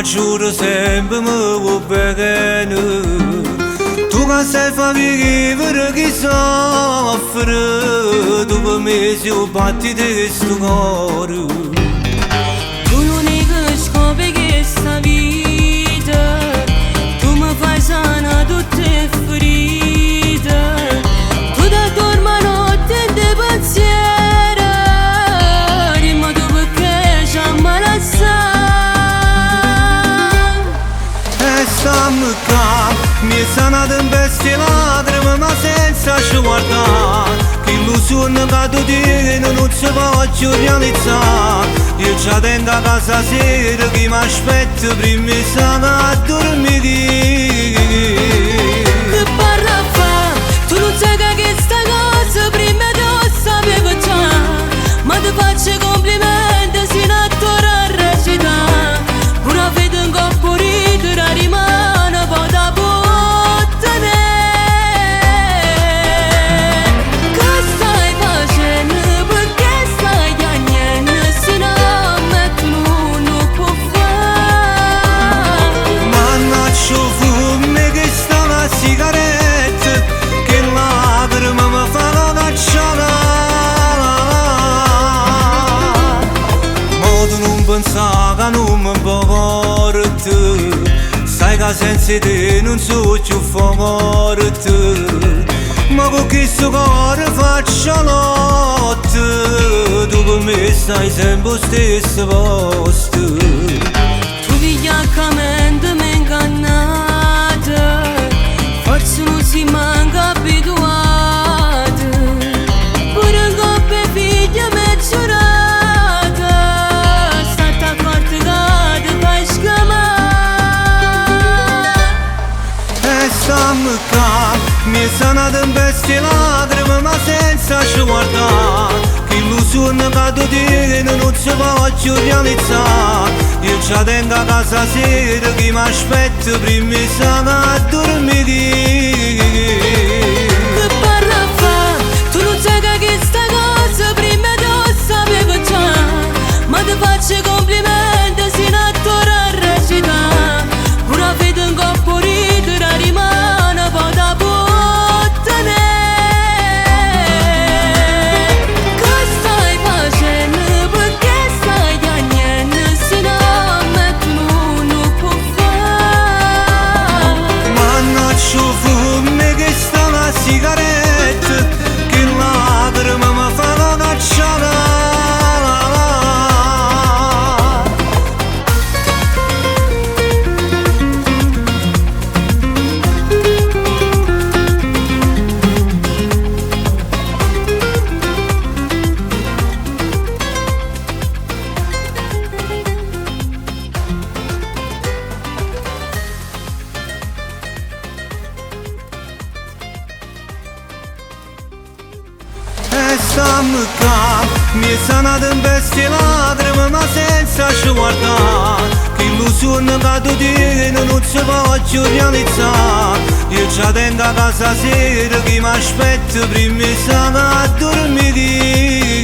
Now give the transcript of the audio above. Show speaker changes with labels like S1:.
S1: giuro sempre mi vuoi bene. Tu che sai far vivere chi soffre, tu per me sei un battito di sto cuore.
S2: Tu l'unico scopo che sta vita, tu mi fai sana tutte le ferite, tu da dorma notte in te pensiero, dimmi tu perché ci ammalazza.
S1: E stammi qua, mi è sanata in bestia lacrime ma senza ci guardare, che illusione che tu tieni non si può più realizzare. Io già tengo a casa sera che mi aspetta prima di stare a dormire.
S2: Che parla fa, tu non sai che sta cosa prima tu sapevo già, ma ti faccio complimenti sino a tornare a recitare, una vita in coppo ridere rimane poi da bottene. Che stai facendo, perché stai chiagnendo, se non metto non può fare.
S1: Mannaggia fumo che sta una sigaretta, che lacrime mi fanno cacciare. Ma tu non pensare che non mi porti, sai che senza te non so più forte. Ma con questo cuore faccio lotte, tu per me stai sempre allo stesso posto.
S2: Tu vigliaccamente mi ingannate, forse non si manca abituate, pure in coppia e figlia mi giurate, state accorti che ti fai scamare.
S1: E stammi qua, mi è sanata in bestia lacrime ma senza ci guardare, che illusione che tu tieni non si può più realizzare. Io già tengo a casa sera che mi aspetta prima di stare a dormire.
S2: Che parla fa, tu non sai che sta cosa prima tu sapevo già, ma ti faccio complimenti sino a tornare a recitare, una vita in coppo ridere rimane poi da bottene. Che stai facendo, perché stai chiagnendo, se non metto non può fare.
S1: Mannaggia fumo che sta una sigaretta, che lacrime mi fanno cacciare. E stammi qua, mi è sanata in bestia lacrime ma senza ci guardare, che illusione che tu tieni non si può più realizzare. Io già tengo a casa sera che mi aspetta prima di stare a dormire.